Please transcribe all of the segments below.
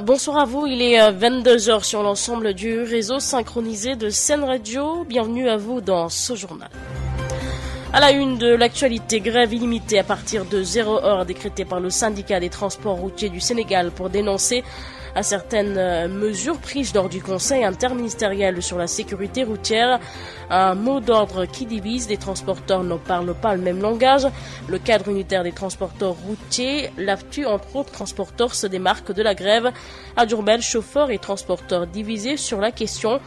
Bonsoir à vous, il est 22h sur l'ensemble du réseau synchronisé de Sen Radio. Bienvenue à vous dans ce journal. À la une de l'actualité, grève illimitée à partir de 0h décrétée par le syndicat des transports routiers du Sénégal pour dénoncer à certaines mesures prises lors du conseil interministériel sur la sécurité routière. Un mot d'ordre qui divise, les transporteurs ne parlent pas le même langage. Le cadre unitaire des transporteurs routiers, l'AFTU entre autres transporteurs, se démarque de la grève. À Diourbel, chauffeurs et transporteurs divisés sur la question.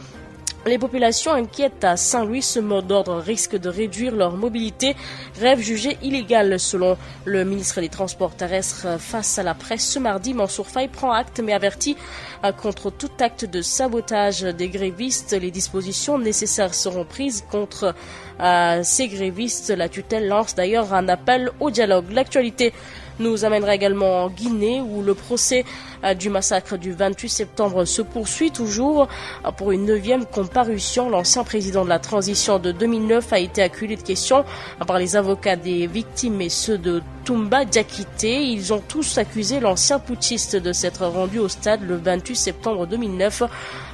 Les populations inquiètes à Saint-Louis, ce mot d'ordre risque de réduire leur mobilité. Grève jugée illégale selon le ministre des Transports terrestres face à la presse. Ce mardi, Mansour Faye prend acte mais avertit contre tout acte de sabotage des grévistes. Les dispositions nécessaires seront prises contre ces grévistes. La tutelle lance d'ailleurs un appel au dialogue. L'actualité nous amènera également en Guinée où le procès du massacre du 28 septembre se poursuit toujours. Pour une 9e comparution, l'ancien président de la transition de 2009 a été acculé de questions par les avocats des victimes et ceux de Toumba Diakité. Ils ont tous accusé l'ancien putschiste de s'être rendu au stade le 28 septembre 2009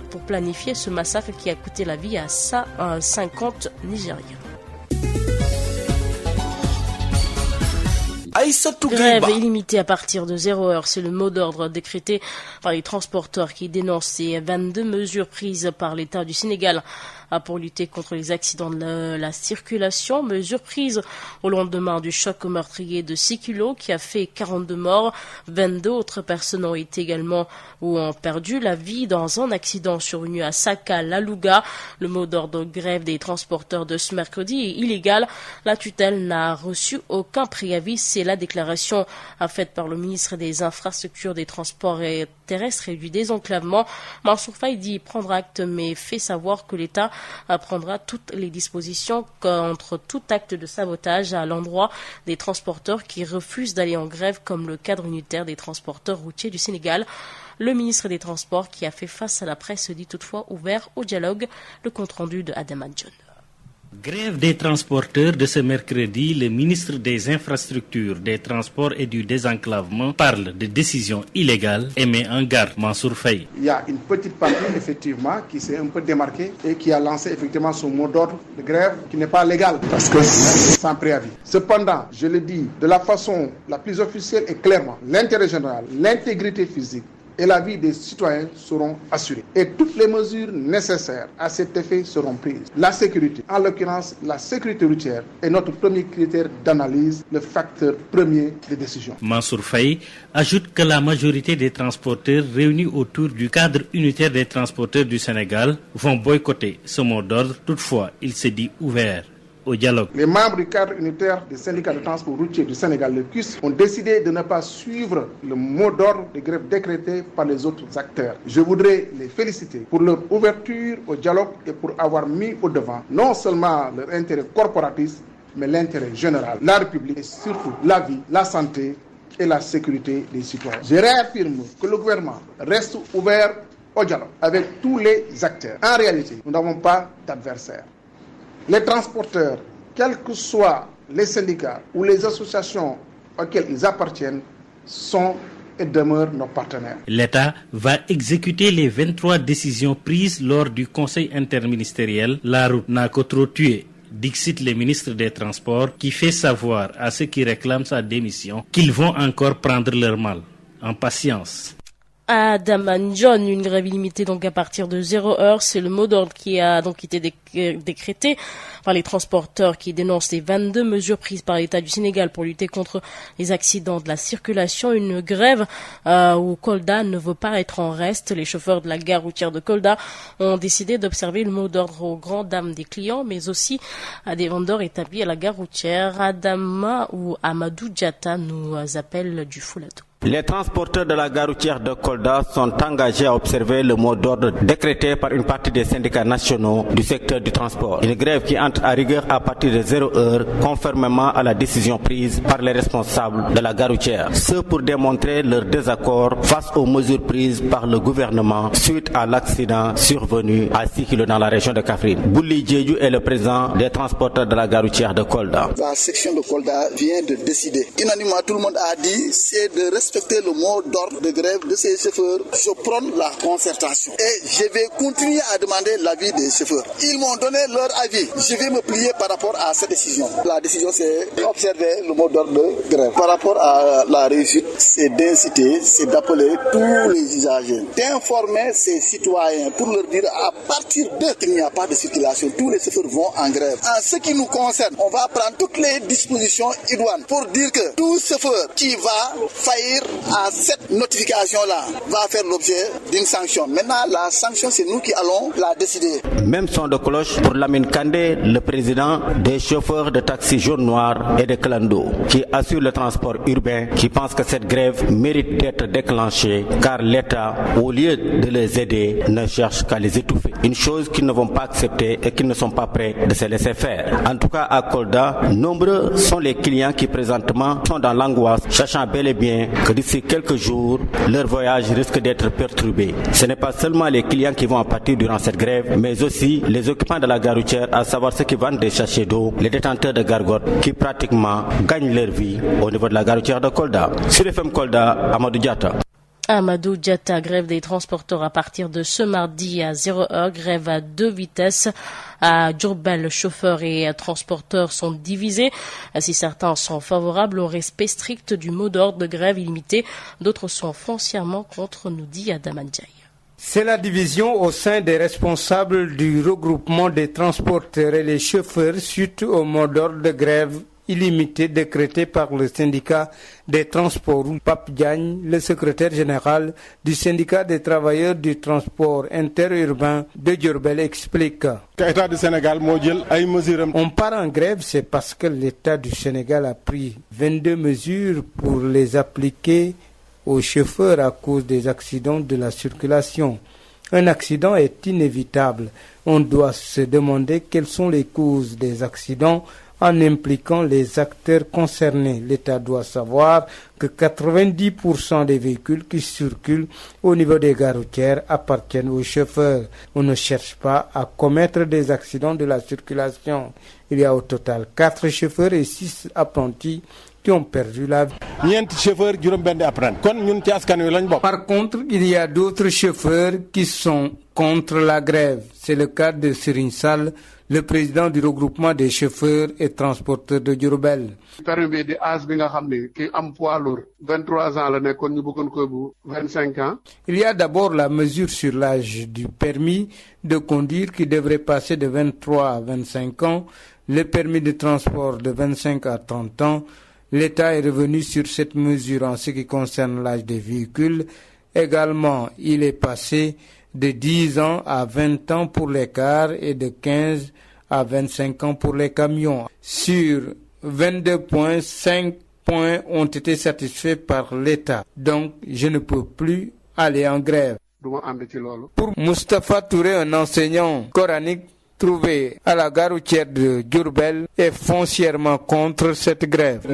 pour planifier ce massacre qui a coûté la vie à 50 Nigériens. Grève illimitée à partir de 0h, c'est le mot d'ordre décrété par les transporteurs qui dénoncent ces 22 mesures prises par l'État du Sénégal pour lutter contre les accidents de la circulation. Mesures prises au lendemain du choc meurtrier de 6 kilos qui a fait 42 morts. 22 autres personnes ont été également ou ont perdu la vie dans un accident survenu à Saka, Lalouga. Le mot d'ordre grève des transporteurs de ce mercredi est illégal. La tutelle n'a reçu aucun préavis. C'est la déclaration faite par le ministre des Infrastructures, des Transports terrestres et du Désenclavement. Mansour Faye dit prendre acte mais fait savoir que l'État prendra toutes les dispositions contre tout acte de sabotage à l'endroit des transporteurs qui refusent d'aller en grève comme le cadre unitaire des transporteurs routiers du Sénégal. Le ministre des Transports qui a fait face à la presse dit toutefois ouvert au dialogue. Le compte-rendu de Adama John. Grève des transporteurs de ce mercredi, le ministre des Infrastructures, des Transports et du Désenclavement parle de décisions illégales et met en garde Mansour Faye. Il y a une petite partie effectivement qui s'est un peu démarquée et qui a lancé effectivement son mot d'ordre de grève qui n'est pas légal parce que c'est sans préavis. Cependant, je le dis de la façon la plus officielle et clairement, l'intérêt général, l'intégrité physique et la vie des citoyens seront assurés. Et toutes les mesures nécessaires à cet effet seront prises. La sécurité, en l'occurrence la sécurité routière, est notre premier critère d'analyse, le facteur premier de décision. Mansour Faye ajoute que la majorité des transporteurs réunis autour du cadre unitaire des transporteurs du Sénégal vont boycotter ce mot d'ordre. Toutefois, il se dit ouvert au dialogue. Les membres du cadre unitaire des syndicats de transport routier du Sénégal, le CUS, ont décidé de ne pas suivre le mot d'ordre de grève décrété par les autres acteurs. Je voudrais les féliciter pour leur ouverture au dialogue et pour avoir mis au devant non seulement leur intérêt corporatiste, mais l'intérêt général, la République et surtout la vie, la santé et la sécurité des citoyens. Je réaffirme que le gouvernement reste ouvert au dialogue avec tous les acteurs. En réalité, nous n'avons pas d'adversaire. Les transporteurs, quels que soient les syndicats ou les associations auxquelles ils appartiennent, sont et demeurent nos partenaires. L'État va exécuter les 23 décisions prises lors du Conseil interministériel. La route n'a que trop tué, dixit le ministre des Transports, qui fait savoir à ceux qui réclament sa démission qu'ils vont encore prendre leur mal. En patience. Adam John, une grève illimitée donc à partir de 0h, c'est le mot d'ordre qui a donc été décrété par les transporteurs qui dénoncent les 22 mesures prises par l'État du Sénégal pour lutter contre les accidents de la circulation. Une grève où Kolda ne veut pas être en reste. Les chauffeurs de la gare routière de Kolda ont décidé d'observer le mot d'ordre aux grandes dames des clients, mais aussi à des vendeurs établis à la gare routière. Adama ou Amadou Diata nous appelle du Fouladou. Les transporteurs de la gare routière de Kolda sont engagés à observer le mot d'ordre décrété par une partie des syndicats nationaux du secteur du transport. Une grève qui entre à rigueur à partir de 0h, conformément à la décision prise par les responsables de la gare routière. Ce pour démontrer leur désaccord face aux mesures prises par le gouvernement suite à l'accident survenu à 6 km dans la région de Kaffrine. Bouli Djedju est le président des transporteurs de la gare routière de Kolda. La section de Kolda vient de décider. Unanimement, tout le monde a dit c'est de respecter respecter le mot d'ordre de grève de ces chauffeurs, je prône la concertation. Et je vais continuer à demander l'avis des chauffeurs. Ils m'ont donné leur avis. Je vais me plier par rapport à cette décision. La décision, c'est d'observer le mot d'ordre de grève. Par rapport à la réussite, c'est d'inciter, c'est d'appeler tous les usagers, d'informer ces citoyens pour leur dire à partir d'eux qu'il n'y a pas de circulation. Tous les chauffeurs vont en grève. En ce qui nous concerne, on va prendre toutes les dispositions idoines pour dire que tout chauffeur qui va faillir à cette notification-là va faire l'objet d'une sanction. Maintenant, la sanction, c'est nous qui allons la décider. Même son de cloche pour Lamine Kandé, le président des chauffeurs de taxi jaune-noir et de clando, qui assure le transport urbain, qui pense que cette grève mérite d'être déclenchée car l'État, au lieu de les aider, ne cherche qu'à les étouffer. Une chose qu'ils ne vont pas accepter et qu'ils ne sont pas prêts de se laisser faire. En tout cas, à Kolda, nombreux sont les clients qui présentement sont dans l'angoisse, sachant bel et bien que d'ici quelques jours, leur voyage risque d'être perturbé. Ce n'est pas seulement les clients qui vont en pâtir durant cette grève, mais aussi les occupants de la gare routière, à savoir ceux qui vendent des sachets d'eau, les détenteurs de gargotes qui pratiquement gagnent leur vie au niveau de la gare routière de Kolda. Sur FM Kolda, Amadou Diatta. Amadou Diatta, grève des transporteurs à partir de ce mardi à 0h, grève à 2 vitesses. À Diourbel, chauffeurs et transporteurs sont divisés. Si certains sont favorables au respect strict du mot d'ordre de grève illimitée, d'autres sont foncièrement contre, nous dit Adam Ndiaye. C'est la division au sein des responsables du regroupement des transporteurs et les chauffeurs suite au mot d'ordre de grève illimité décrété par le syndicat des transports. Pape Diagne, le secrétaire général du syndicat des travailleurs du transport interurbain de Diourbel, explique. On part en grève, c'est parce que l'État du Sénégal a pris 22 mesures pour les appliquer aux chauffeurs à cause des accidents de la circulation. Un accident est inévitable. On doit se demander quelles sont les causes des accidents en impliquant les acteurs concernés. L'État doit savoir que 90% des véhicules qui circulent au niveau des gares routières appartiennent aux chauffeurs. On ne cherche pas à commettre des accidents de la circulation. Il y a au total 4 chauffeurs et 6 apprentis qui ont perdu la vie. Par contre, il y a d'autres chauffeurs qui sont contre la grève. C'est le cas de Serigne Sall, le président du regroupement des chauffeurs et transporteurs de Diourbel. Permis de âge bi nga xamné ki am poids lourd 23 ans la nekkon ñu bëggon ko bu 25 ans. Il y a d'abord la mesure sur l'âge du permis de conduire qui devrait passer de 23 à 25 ans, le permis de transport de 25 à 30 ans. L'État est revenu sur cette mesure en ce qui concerne l'âge des véhicules. Également, il est passé de 10 ans à 20 ans pour les cars et de 15 à 25 ans pour les camions. Sur 22 points, 5 points ont été satisfaits par l'État. Donc, je ne peux plus aller en grève. Pour Moustapha Touré, un enseignant coranique trouvé à la gare routière de Diourbel, est foncièrement contre cette grève.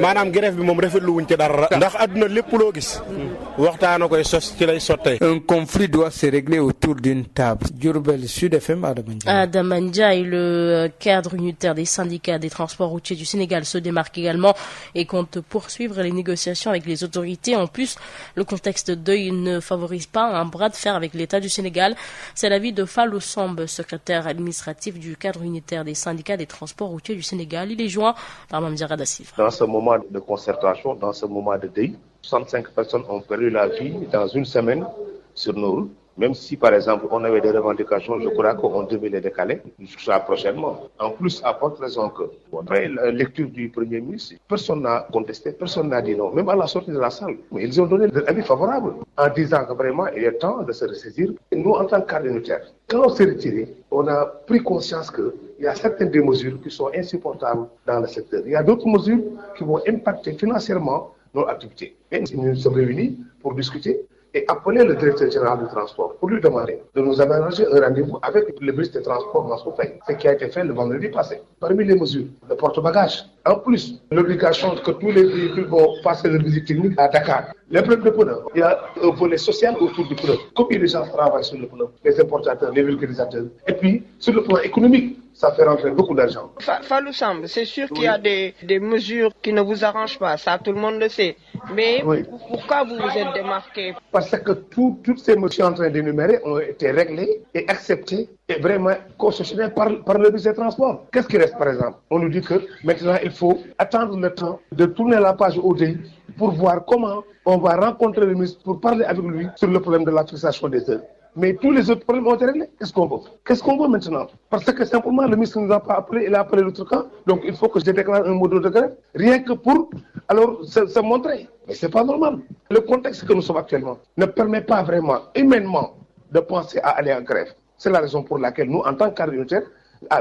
Un conflit doit se régler autour d'une table. Diourbel, Sud FM, Adam Ndiaye, le cadre unitaire des syndicats des transports routiers du Sénégal, se démarque également et compte poursuivre les négociations avec les autorités. En plus, le contexte deuil ne favorise pas un bras de fer avec l'État du Sénégal. C'est l'avis de Fallou Samb, secrétaire administratif du cadre unitaire des syndicats des transports routiers du Sénégal. Il est joint par Mamdiara Dassif. Dans ce moment de concertation, dans ce moment de deuil, 65 personnes ont perdu la vie dans une semaine sur nos routes. Même si, par exemple, on avait des revendications, je crois qu'on devait les décaler jusqu'à prochainement. En plus, à forte raison que, après la lecture du Premier ministre, personne n'a contesté, personne n'a dit non, même à la sortie de la salle. Mais ils ont donné leur avis favorable en disant que vraiment, il est temps de se ressaisir. Et nous, en tant que cadre unitaire, quand on s'est retiré, on a pris conscience qu'il y a certaines des mesures qui sont insupportables dans le secteur. Il y a d'autres mesures qui vont impacter financièrement nos activités. Et nous nous sommes réunis pour discuter et appeler le directeur général du transport pour lui demander de nous aménager un rendez-vous avec le ministre des Transports Mansour Faye, ce qui a été fait le vendredi passé. Parmi les mesures, le porte-bagages. En plus, l'obligation que tous les véhicules vont passer leur visite technique à Dakar. Les problèmes de pneus, il y a un volet social autour du pneu. Combien de gens travaillent sur le pneu? Les importateurs, les vulgarisateurs. Et puis, sur le plan économique, ça fait rentrer beaucoup d'argent. Fallou Samb, c'est sûr qu'il y a des mesures qui ne vous arrangent pas, ça tout le monde le sait. Mais pourquoi vous vous êtes démarqué? Parce que toutes ces mesures en train d'énumérer ont été réglées et acceptées et vraiment concessionnées par le ministre des Transports. Qu'est-ce qui reste par exemple? On nous dit que maintenant il faut attendre le temps de tourner la page ODI pour voir comment on va rencontrer le ministre pour parler avec lui sur le problème de la fixation des heures. Mais tous les autres problèmes ont été réglés. Qu'est-ce qu'on veut maintenant? Parce que simplement le ministre ne nous a pas appelé, il a appelé l'autre camp. Donc il faut que je déclare un mot de grève. Rien que pour alors se montrer. Mais c'est pas normal. Le contexte que nous sommes actuellement ne permet pas vraiment, humainement, de penser à aller en grève. C'est la raison pour laquelle nous, en tant qu'unitaires,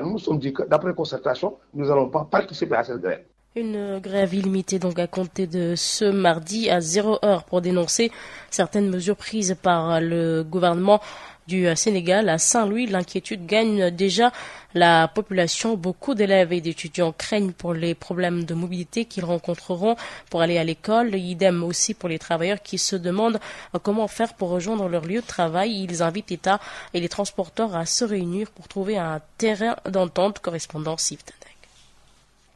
nous nous sommes dit que d'après concertation, nous n'allons pas participer à cette grève. Une grève illimitée donc à compter de ce mardi à 0h pour dénoncer certaines mesures prises par le gouvernement du Sénégal. À Saint-Louis, l'inquiétude gagne déjà la population. Beaucoup d'élèves et d'étudiants craignent pour les problèmes de mobilité qu'ils rencontreront pour aller à l'école. Idem aussi pour les travailleurs qui se demandent comment faire pour rejoindre leur lieu de travail. Ils invitent l'État et les transporteurs à se réunir pour trouver un terrain d'entente. Correspondant Steve Tendek.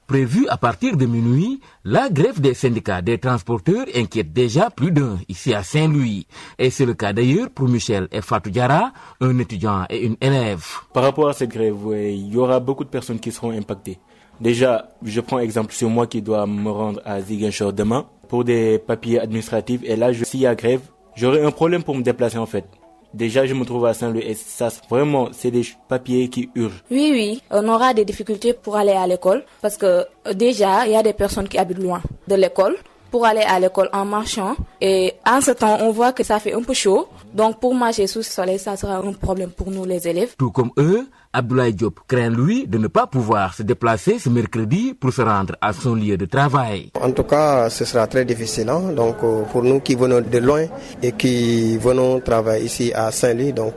Prévue à partir de minuit, la grève des syndicats des transporteurs inquiète déjà plus d'un ici à Saint-Louis. Et c'est le cas d'ailleurs pour Michel et Fatou Diarra, un étudiant et une élève. Par rapport à cette grève, il y aura beaucoup de personnes qui seront impactées. Déjà, je prends exemple sur moi qui dois me rendre à Ziguinchor demain pour des papiers administratifs. Et là, s'il y a grève, j'aurai un problème pour me déplacer en fait. Déjà, je me trouve à Saint-Louis et ça, vraiment, c'est des papiers qui urgent. Oui, on aura des difficultés pour aller à l'école parce que déjà, il y a des personnes qui habitent loin de l'école pour aller à l'école en marchant. Et en ce temps, on voit que ça fait un peu chaud. Donc, pour marcher sous le soleil, ça sera un problème pour nous, les élèves. Tout comme eux, Abdoulaye Diop craint, lui, de ne pas pouvoir se déplacer ce mercredi pour se rendre à son lieu de travail. En tout cas, ce sera très difficile. Donc, pour nous qui venons de loin et qui venons travailler ici à Saint-Louis, donc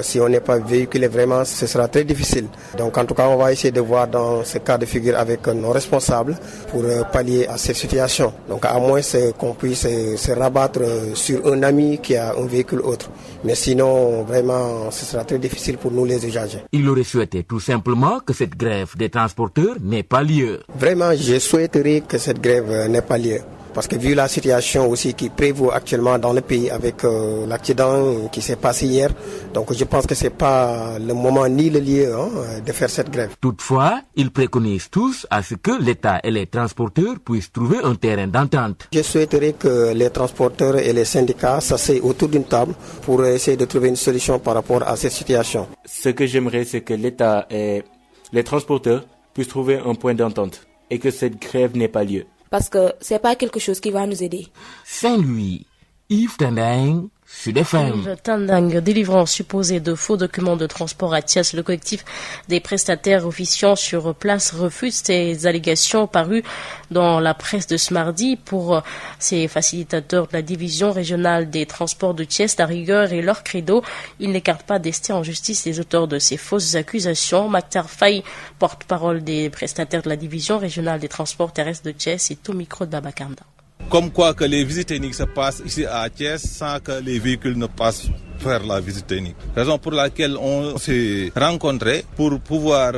si on n'est pas véhiculé vraiment, ce sera très difficile. Donc, en tout cas, on va essayer de voir dans ce cas de figure avec nos responsables pour pallier à cette situation. Donc, à moins qu'on puisse se rabattre sur un ami qui a un véhicule autre. Mais sinon, vraiment, ce sera très difficile pour nous les usagers. Il aurait souhaité tout simplement que cette grève des transporteurs n'ait pas lieu. Vraiment, je souhaiterais que cette grève n'ait pas lieu. Parce que vu la situation aussi qui prévaut actuellement dans le pays avec l'accident qui s'est passé hier, donc je pense que c'est pas le moment ni le lieu de faire cette grève. Toutefois, ils préconisent tous à ce que l'État et les transporteurs puissent trouver un terrain d'entente. Je souhaiterais que les transporteurs et les syndicats s'asseyent autour d'une table pour essayer de trouver une solution par rapport à cette situation. Ce que j'aimerais, c'est que l'État et les transporteurs puissent trouver un point d'entente et que cette grève n'ait pas lieu. Parce que c'est pas quelque chose qui va nous aider. Saint-Louis, Yves Tendeng, Sud FM. Yves Tendeng, délivrant supposé de faux documents de transport à Thiès. Le collectif des prestataires officiant sur place refuse ces allégations parues dans la presse de ce mardi. Pour ces facilitateurs de la division régionale des transports de Thiès, la rigueur et leur credo, ils n'écartent pas d'ester en justice les auteurs de ces fausses accusations. Maktar Faye, porte-parole des prestataires de la division régionale des transports terrestres de Thiès, est au micro de Babakanda. Comme quoi que les visites techniques se passent ici à Thiès sans que les véhicules ne passent faire la visite technique. Raison pour laquelle on s'est rencontrés pour pouvoir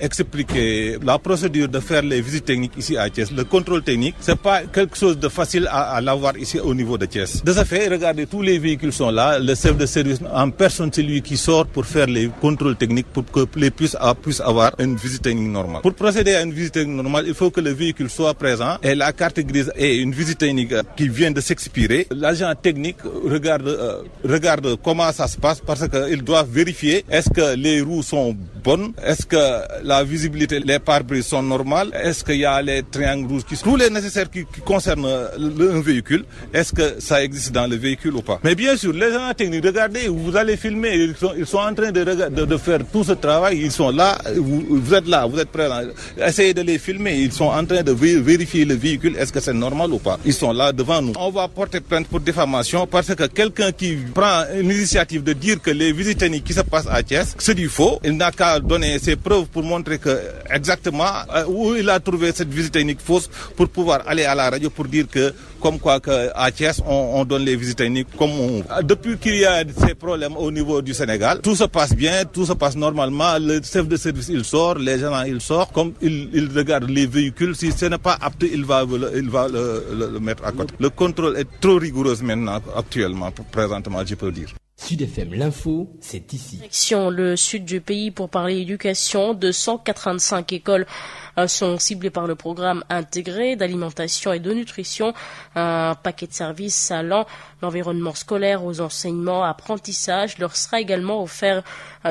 expliquer la procédure de faire les visites techniques ici à Thiès. Le contrôle technique, c'est pas quelque chose de facile à l'avoir ici au niveau de Thiès. De ce fait, regardez, tous les véhicules sont là. Le chef de service en personne, c'est lui qui sort pour faire les contrôles techniques pour que les puissent avoir une visite technique normale. Pour procéder à une visite technique normale, il faut que le véhicule soit présent et la carte grise et une visite technique qui vient de s'expirer. L'agent technique regarde comment ça se passe parce qu'ils doivent vérifier est-ce que les roues sont bonnes, est-ce que la visibilité, les pare-brises sont normales, est-ce qu'il y a les triangles rouges, tous les nécessaires qui concernent un véhicule, est-ce que ça existe dans le véhicule ou pas. Mais bien sûr, les agents techniques, regardez, vous allez filmer, ils sont en train de faire tout ce travail, ils sont là, vous êtes là, vous êtes présents, essayez de les filmer, ils sont en train de vérifier le véhicule, est-ce que c'est normal ou pas. Ils sont là devant nous. On va porter plainte pour diffamation parce que quelqu'un qui prend une initiative de dire que les visites techniques qui se passent à Thiès, c'est du faux. Il n'a qu'à donner ses preuves pour montrer que exactement où il a trouvé cette visite technique fausse pour pouvoir aller à la radio pour dire que comme quoi qu'à Thiès, on donne les visites techniques comme depuis qu'il y a ces problèmes au niveau du Sénégal, tout se passe bien, tout se passe normalement. Le chef de service, il sort, les gens, il sort. Comme il regarde les véhicules, si ce n'est pas apte, il va le mettre à côté. Le contrôle est trop rigoureux maintenant, actuellement, présentement, je peux dire. Sud FM, l'info, c'est ici. Direction le sud du pays pour parler éducation. 285 écoles sont ciblées par le programme intégré d'alimentation et de nutrition. Un paquet de services allant l'environnement scolaire aux enseignements, apprentissages leur sera également offert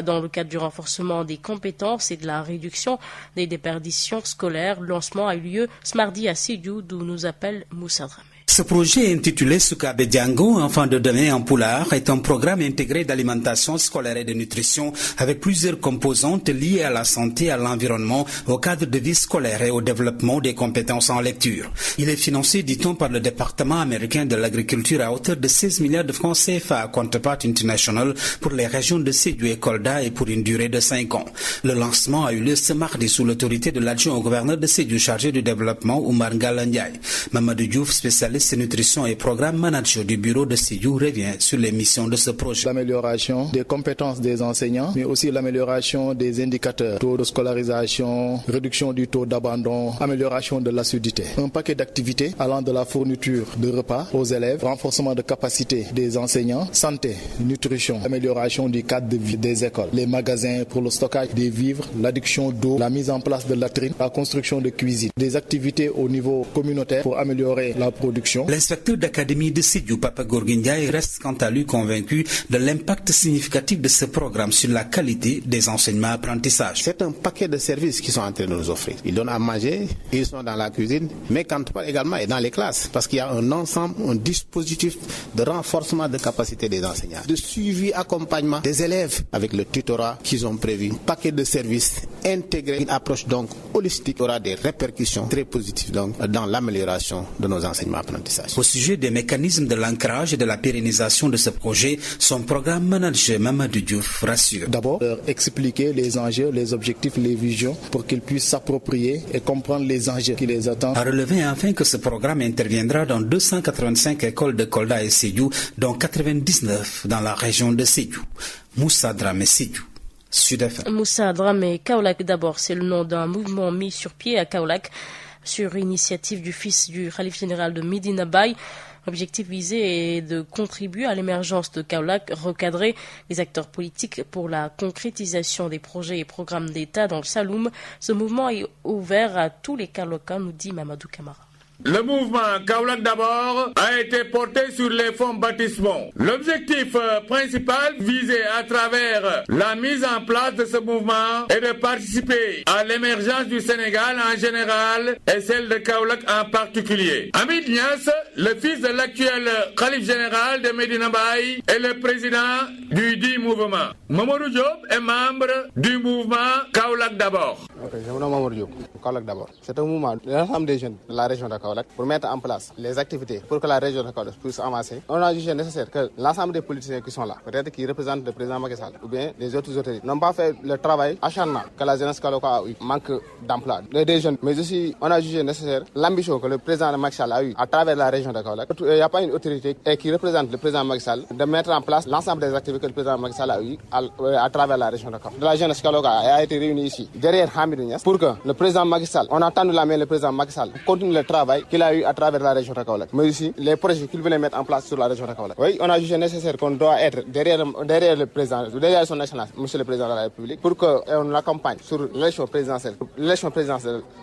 dans le cadre du renforcement des compétences et de la réduction des déperditions scolaires. Le lancement a eu lieu ce mardi à Sédhiou, d'où nous appelle Moussa Dramé. Ce projet intitulé Sukabe Django, Enfants de demain en Pulaar, est un programme intégré d'alimentation scolaire et de nutrition avec plusieurs composantes liées à la santé, à l'environnement, au cadre de vie scolaire et au développement des compétences en lecture. Il est financé, dit-on, par le département américain de l'agriculture à hauteur de 16 milliards de francs CFA à Counterpart International pour les régions de Sédhiou et Kolda et pour une durée de 5 ans. Le lancement a eu lieu ce mardi sous l'autorité de l'adjoint au gouverneur de Sédhiou chargé du développement, Oumar Ngalla Ndiaye. Mamadou Diouf, spécialiste nutrition et programme manager du bureau de Sédhiou, revient sur les missions de ce projet. L'amélioration des compétences des enseignants, mais aussi l'amélioration des indicateurs, taux de scolarisation, réduction du taux d'abandon, amélioration de l'assiduité. Un paquet d'activités allant de la fourniture de repas aux élèves, renforcement de capacité des enseignants, santé, nutrition, amélioration du cadre de vie des écoles, les magasins pour le stockage des vivres, l'adduction d'eau, la mise en place de latrines, la construction de cuisines, des activités au niveau communautaire pour améliorer la production. L'inspecteur d'académie de Sédhiou, Papa Gorguindiaï, reste quant à lui convaincu de l'impact significatif de ce programme sur la qualité des enseignements-apprentissages. C'est un paquet de services qu'ils sont en train de nous offrir. Ils donnent à manger, ils sont dans la cuisine, mais quand on parle également et dans les classes, parce qu'il y a un ensemble, un dispositif de renforcement de capacité des enseignants, de suivi, accompagnement des élèves avec le tutorat qu'ils ont prévu. Un paquet de services intégrés, une approche donc holistique aura des répercussions très positives donc dans l'amélioration de nos enseignements-apprentissages. Au sujet des mécanismes de l'ancrage et de la pérennisation de ce projet, son programme manager Mamadou Diouf rassure. D'abord, leur expliquer les enjeux, les objectifs, les visions pour qu'ils puissent s'approprier et comprendre les enjeux qui les attendent. A relever enfin que ce programme interviendra dans 285 écoles de Kolda et Sédhiou, dont 99 dans la région de Sédhiou. Moussa Dramé, Sédhiou. Sud FM. Moussa Dramé, Kaolack d'abord, c'est le nom d'un mouvement mis sur pied à Kaolack sur initiative du fils du Khalife général de Medina Baye. L'objectif visé est de contribuer à l'émergence de Kaolack, recadrer les acteurs politiques pour la concrétisation des projets et programmes d'État dans le Saloum. Ce mouvement est ouvert à tous les Kaolackois, nous dit Mamadou Camara. Le mouvement Kaolack d'abord a été porté sur les fonds baptismaux. L'objectif principal visé à travers la mise en place de ce mouvement est de participer à l'émergence du Sénégal en général et celle de Kaolack en particulier. Hamid Niass, le fils de l'actuel Khalife général de Medina Baye, est le président du dit mouvement. Mamadou Diop est membre du mouvement Kaolack d'abord. Je me nomme Mamadou Diop, Kaolack d'abord. C'est un mouvement de l'ensemble des jeunes de la région de Kaolack pour mettre en place les activités pour que la région de Kaolack puisse avancer. On a jugé nécessaire que l'ensemble des politiciens qui sont là, peut-être qui représentent le président Macky Sall ou bien les autres autorités, n'ont pas fait le travail acharnant que la jeunesse kaolackoise a eu, manque d'emploi des jeunes. Mais aussi, on a jugé nécessaire l'ambition que le président Macky Sall a eu à travers la région de Kaolack. Il n'y a pas une autorité qui représente le président Macky Sall de mettre en place l'ensemble des activités que le président Macky Sall a eu à travers la région de Kaolack. La jeunesse kaolackoise a été réunie ici, derrière Hamidou Niass, pour que le président Macky Sall, on a tendu la main le président Macky Sall, continue le travail qu'il a eu à travers la région de Kaolack, mais aussi les projets qu'il voulait mettre en place sur la région de Kaolack. Oui, on a jugé nécessaire qu'on doit être derrière le président, derrière son excellence, monsieur le président de la République, pour qu'on l'accompagne sur l'élection présidentielle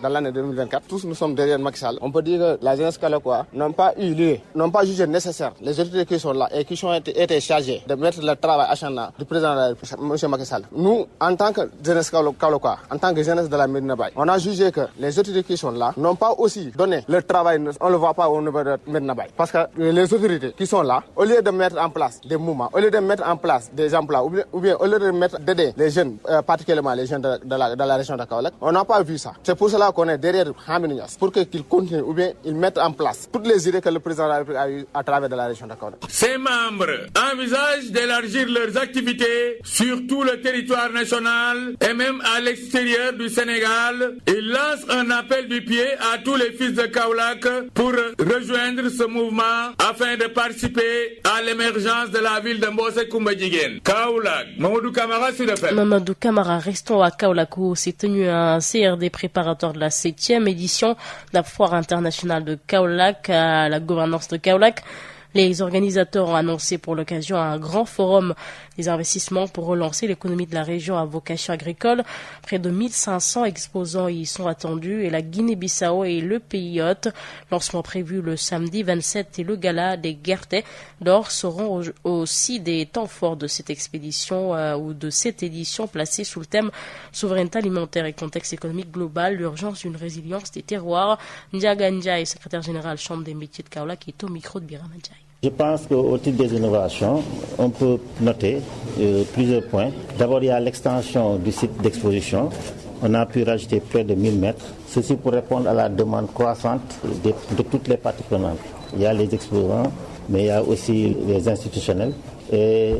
dans l'année 2024. Tous nous sommes derrière Macky Sall. On peut dire que la jeunesse kaolackoise n'ont pas eu lieu, n'ont pas jugé nécessaire les autorités qui sont là et qui ont été chargées de mettre le travail acharnant du président de la République, monsieur Macky Sall. Nous, en tant que jeunesse kaolackoise, en tant que jeunesse de la Medina Baye, on a jugé que les autorités qui sont là n'ont pas aussi donné le travail, on ne le voit pas au niveau de Medina Baye. Parce que les autorités qui sont là, au lieu de mettre en place des mouvements, au lieu de mettre en place des emplois, ou bien au lieu d'aider les jeunes, particulièrement les jeunes de la région de Kaolack, on n'a pas vu ça. C'est pour cela qu'on est derrière Hamidou Niass, pour qu'ils continuent ou bien ils mettent en place toutes les idées que le président de la République a eues à travers de la région de Kaolack. Ces membres envisagent d'élargir leurs activités sur tout le territoire national et même à l'extérieur du Sénégal. Ils lancent un appel du pied à tous les fils de Kaolack Kaolack pour rejoindre ce mouvement afin de participer à l'émergence de la ville de Mbossé Koumba-Djiguen. Kaolack, Mamadou Camara sur le fait. Mamadou Camara, restons à Kaolack où s'est tenu un CRD préparatoire de la 7e édition de la foire internationale de Kaolack à la gouvernance de Kaolack. Les organisateurs ont annoncé pour l'occasion un grand forum des investissements pour relancer l'économie de la région à vocation agricole. Près de 1500 exposants y sont attendus et la Guinée-Bissau et le pays hôte. Lancement prévu le samedi 27 et le gala des Guertais d'or seront aussi des temps forts de cette expédition ou de cette édition placée sous le thème souveraineté alimentaire et contexte économique global, l'urgence d'une résilience des terroirs. Ndiaga Ndiaye, secrétaire général Chambre des métiers de Kaolack, qui est au micro de Birama Ndiaye. Je pense qu'au titre des innovations, on peut noter plusieurs points. D'abord, il y a l'extension du site d'exposition. On a pu rajouter près de 1000 mètres. Ceci pour répondre à la demande croissante de toutes les parties prenantes. Il y a les exposants, mais il y a aussi les institutionnels et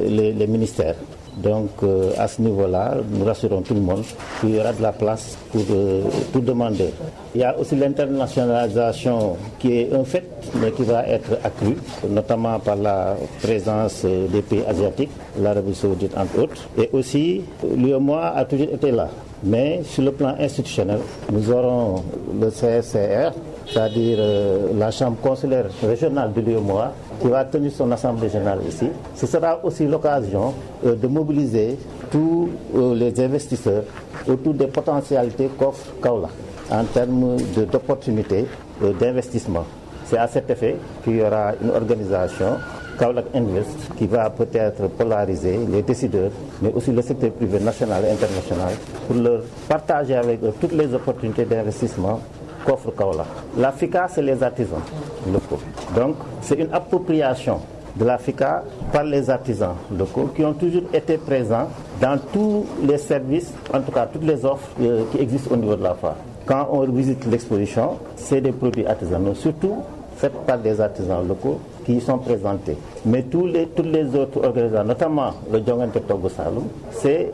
les ministères. Donc à ce niveau-là, nous rassurons tout le monde qu'il y aura de la place pour tout demandeur. Il y a aussi l'internationalisation qui est un fait, mais qui va être accrue, notamment par la présence des pays asiatiques, l'Arabie Saoudite entre autres. Et aussi, l'UEMOA a toujours été là. Mais sur le plan institutionnel, nous aurons le CSCR, c'est-à-dire la chambre consulaire régionale de l'UEMOA, qui va tenir son assemblée générale ici. Ce sera aussi l'occasion de mobiliser tous les investisseurs autour des potentialités qu'offre Kaolack en termes d'opportunités d'investissement. C'est à cet effet qu'il y aura une organisation, Kaolack Invest, qui va peut-être polariser les décideurs, mais aussi le secteur privé national et international, pour leur partager avec eux toutes les opportunités d'investissement qu'offre Kaolack. La FICA, c'est les artisans locaux. Donc, c'est une appropriation de la FICA par les artisans locaux qui ont toujours été présents dans tous les services, en tout cas toutes les offres qui existent au niveau de la foire. Quand on visite l'exposition, c'est des produits artisanaux, surtout faits par des artisans locaux qui y sont présentés. Mais toutes les autres organisations, notamment le Djongante Togo Saloum, c'est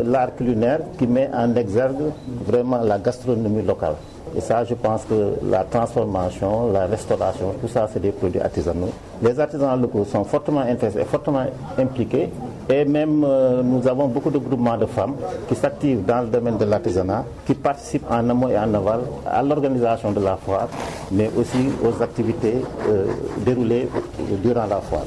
l'art culinaire qui met en exergue vraiment la gastronomie locale. Et ça, je pense que la transformation, la restauration, tout ça, c'est des produits artisanaux. Les artisans locaux sont fortement intéressés et fortement impliqués. Et même, nous avons beaucoup de groupements de femmes qui s'activent dans le domaine de l'artisanat, qui participent en amont et en aval à l'organisation de la foire, mais aussi aux activités déroulées durant la foire.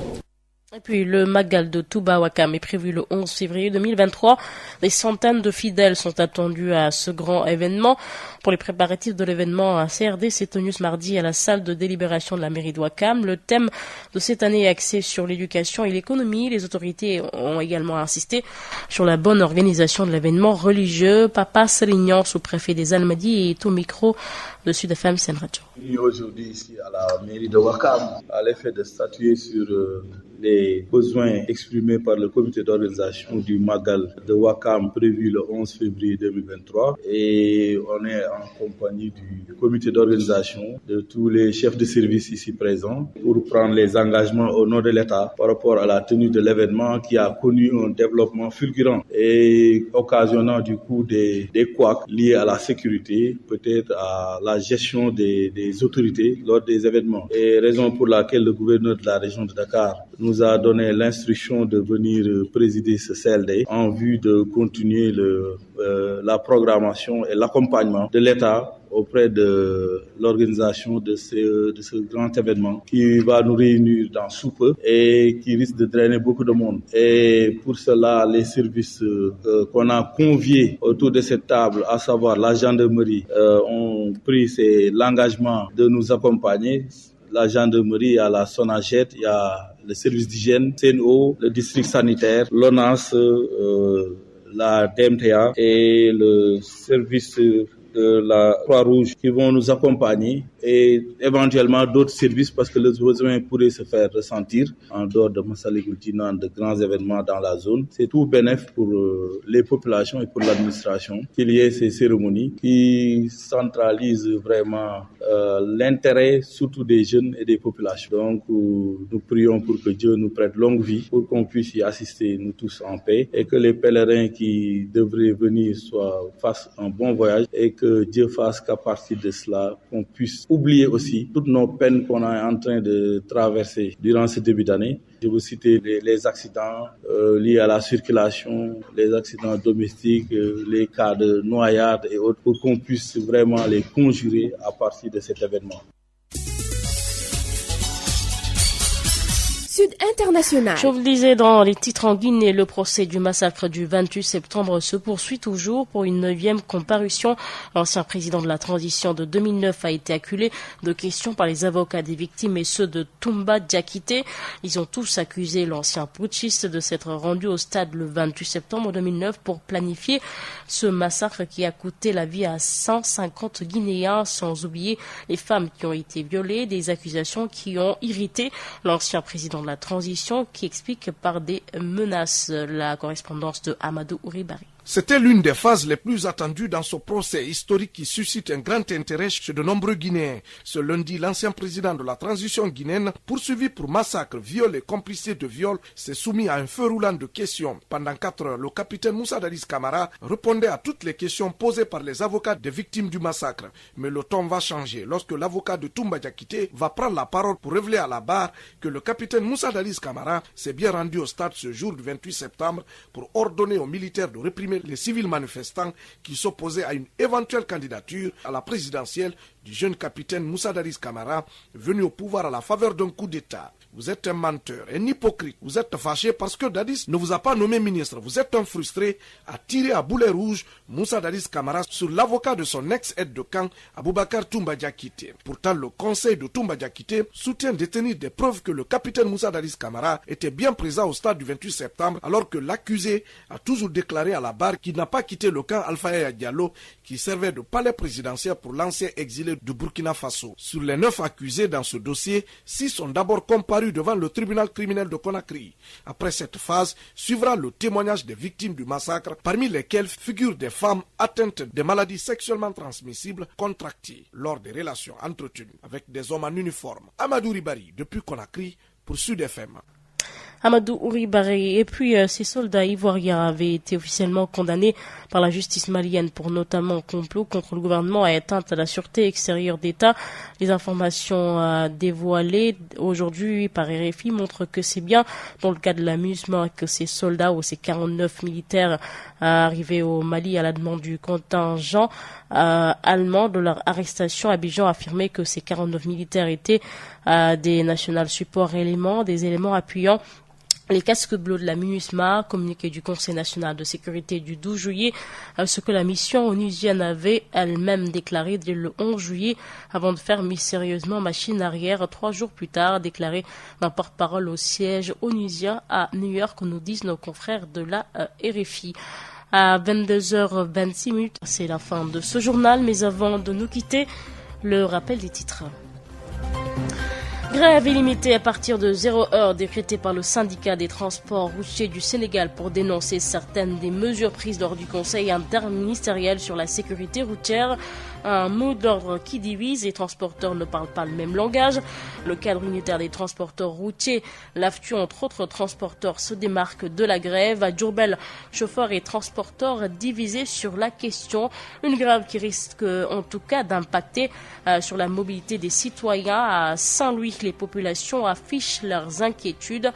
Et puis le Magal de Touba Ouakam est prévu le 11 février 2023. Des centaines de fidèles sont attendus à ce grand événement. Pour les préparatifs de l'événement, un CRD s'est tenu ce mardi à la salle de délibération de la mairie de Ouakam. Le thème de cette année est axé sur l'éducation et l'économie. Les autorités ont également insisté sur la bonne organisation de l'événement religieux. Papa Selignan, sous-préfet des Almadies, est au micro de Sud FM Sen Radio. Aujourd'hui ici à la mairie de Ouakam, à l'effet de statuer sur les besoins exprimés par le comité d'organisation du Magal de Ouakam prévu le 11 février 2023 et on est en compagnie du comité d'organisation, de tous les chefs de service ici présents pour prendre les engagements au nom de l'État par rapport à la tenue de l'événement qui a connu un développement fulgurant et occasionnant du coup des couacs liés à la sécurité, peut-être à la gestion des autorités lors des événements. Et raison pour laquelle le gouverneur de la région de Dakar nous a donné l'instruction de venir présider ce CLD en vue de continuer la programmation et l'accompagnement de l'État auprès de l'organisation de ce grand événement qui va nous réunir dans sous peu et qui risque de drainer beaucoup de monde. Et pour cela, les services qu'on a conviés autour de cette table, à savoir la gendarmerie, ont pris l'engagement de nous accompagner. La gendarmerie, à la SONAGED, il y a le service d'hygiène, CNO, le district sanitaire, l'ONAS, la DMTA et le service de la Croix-Rouge qui vont nous accompagner et éventuellement d'autres services parce que les besoins pourraient se faire ressentir en dehors de Massalikul Jinan, de grands événements dans la zone. C'est tout bénéfice pour les populations et pour l'administration qu'il y ait ces cérémonies qui centralisent vraiment l'intérêt surtout des jeunes et des populations. Donc nous prions pour que Dieu nous prête longue vie pour qu'on puisse y assister nous tous en paix et que les pèlerins qui devraient venir fassent un bon voyage et que que Dieu fasse qu'à partir de cela, qu'on puisse oublier aussi toutes nos peines qu'on est en train de traverser durant ce début d'année. Je veux citer les accidents liés à la circulation, les accidents domestiques, les cas de noyade et autres, pour qu'on puisse vraiment les conjurer à partir de cet événement. Sud International. Je vous le disais dans les titres en Guinée, le procès du massacre du 28 septembre se poursuit toujours pour une 9e comparution. L'ancien président de la transition de 2009 a été acculé de questions par les avocats des victimes et ceux de Toumba Diakité. Ils ont tous accusé l'ancien putschiste de s'être rendu au stade le 28 septembre 2009 pour planifier ce massacre qui a coûté la vie à 150 Guinéens, sans oublier les femmes qui ont été violées, des accusations qui ont irrité l'ancien président de la transition qui explique par des menaces. La correspondance de Amadou Ouribari. C'était l'une des phases les plus attendues dans ce procès historique qui suscite un grand intérêt chez de nombreux Guinéens. Ce lundi, l'ancien président de la transition guinéenne, poursuivi pour massacre, viol et complicité de viol, s'est soumis à un feu roulant de questions. Pendant 4 heures, le capitaine Moussa Dadis Camara répondait à toutes les questions posées par les avocats des victimes du massacre. Mais le ton va changer lorsque l'avocat de Toumba Diakité va prendre la parole pour révéler à la barre que le capitaine Moussa Dadis Camara s'est bien rendu au stade ce jour du 28 septembre pour ordonner aux militaires de réprimer les civils manifestants qui s'opposaient à une éventuelle candidature à la présidentielle du jeune capitaine Moussa Dadis Camara, venu au pouvoir à la faveur d'un coup d'État. Vous êtes un menteur, un hypocrite. Vous êtes fâché parce que Dadis ne vous a pas nommé ministre. Vous êtes un frustré à tirer à boulet rouge Moussa Dadis Camara sur l'avocat de son ex-aide de camp, Aboubakar Toumba Diakité. Pourtant, le conseil de Toumba Diakité soutient détenir des preuves que le capitaine Moussa Dadis Camara était bien présent au stade du 28 septembre, alors que l'accusé a toujours déclaré à la barre qu'il n'a pas quitté le camp Alpha Yaya Diallo, qui servait de palais présidentiel pour l'ancien exilé du Burkina Faso. Sur les 9 accusés dans ce dossier, 6 sont d'abord comparus devant le tribunal criminel de Conakry. Après cette phase, suivra le témoignage des victimes du massacre, parmi lesquelles figurent des femmes atteintes de maladies sexuellement transmissibles contractées lors des relations entretenues avec des hommes en uniforme. Amadou Ribari, depuis Conakry, pour Sud FM. Amadou Ouribari. Et puis, ces soldats ivoiriens avaient été officiellement condamnés par la justice malienne pour notamment complot contre le gouvernement et atteinte à la sûreté extérieure d'État. Les informations dévoilées aujourd'hui par RFI montrent que c'est bien dans le cas de l'amusement que ces soldats ou ces 49 militaires arrivés au Mali à la demande du contingent allemand de leur arrestation. Abidjan a affirmé que ces 49 militaires étaient des national support éléments, des éléments appuyant les casques bleus de la MINUSMA, communiqué du Conseil national de sécurité du 12 juillet, ce que la mission onusienne avait elle-même déclaré dès le 11 juillet, avant de faire mystérieusement machine arrière 3 jours plus tard, déclaré un porte-parole au siège onusien à New York, nous disent nos confrères de la RFI. À 22h26, c'est la fin de ce journal, mais avant de nous quitter, le rappel des titres. Grève illimitée à partir de 0 heure décrétée par le syndicat des transports routiers du Sénégal pour dénoncer certaines des mesures prises lors du Conseil interministériel sur la sécurité routière. Un mot d'ordre qui divise, les transporteurs ne parlent pas le même langage. Le cadre unitaire des transporteurs routiers, l'AFTU entre autres transporteurs, se démarque de la grève. À Diourbel, chauffeurs et transporteurs divisés sur la question. Une grève qui risque en tout cas d'impacter sur la mobilité des citoyens. À Saint-Louis, les populations affichent leurs inquiétudes.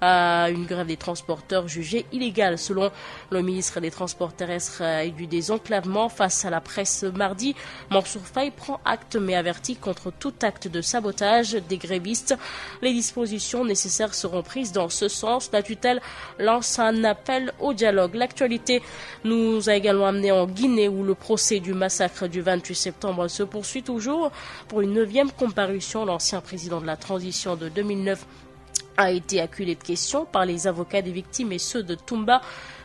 Une grève des transporteurs jugée illégale selon le ministre des Transports terrestres et du désenclavement. Face à la presse mardi, Mansour Faye prend acte mais avertit contre tout acte de sabotage des grévistes. Les dispositions nécessaires seront prises dans ce sens. La tutelle lance un appel au dialogue. L'actualité nous a également amené en Guinée où le procès du massacre du 28 septembre se poursuit toujours. Pour une 9e comparution, l'ancien président de la transition de 2009 a été acculé de questions par les avocats des victimes et ceux de Toumba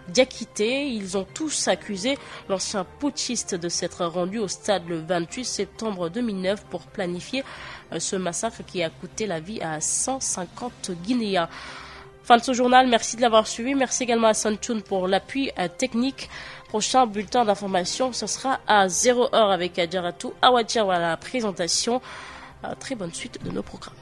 Diakité. Ils ont tous accusé l'ancien putschiste de s'être rendu au stade le 28 septembre 2009 pour planifier ce massacre qui a coûté la vie à 150 Guinéens. Fin de ce journal, merci de l'avoir suivi. Merci également à Sanchoun pour l'appui technique. Prochain bulletin d'information, ce sera à 0 heure avec Adjaratou Awadjawa à la présentation. Très bonne suite de nos programmes.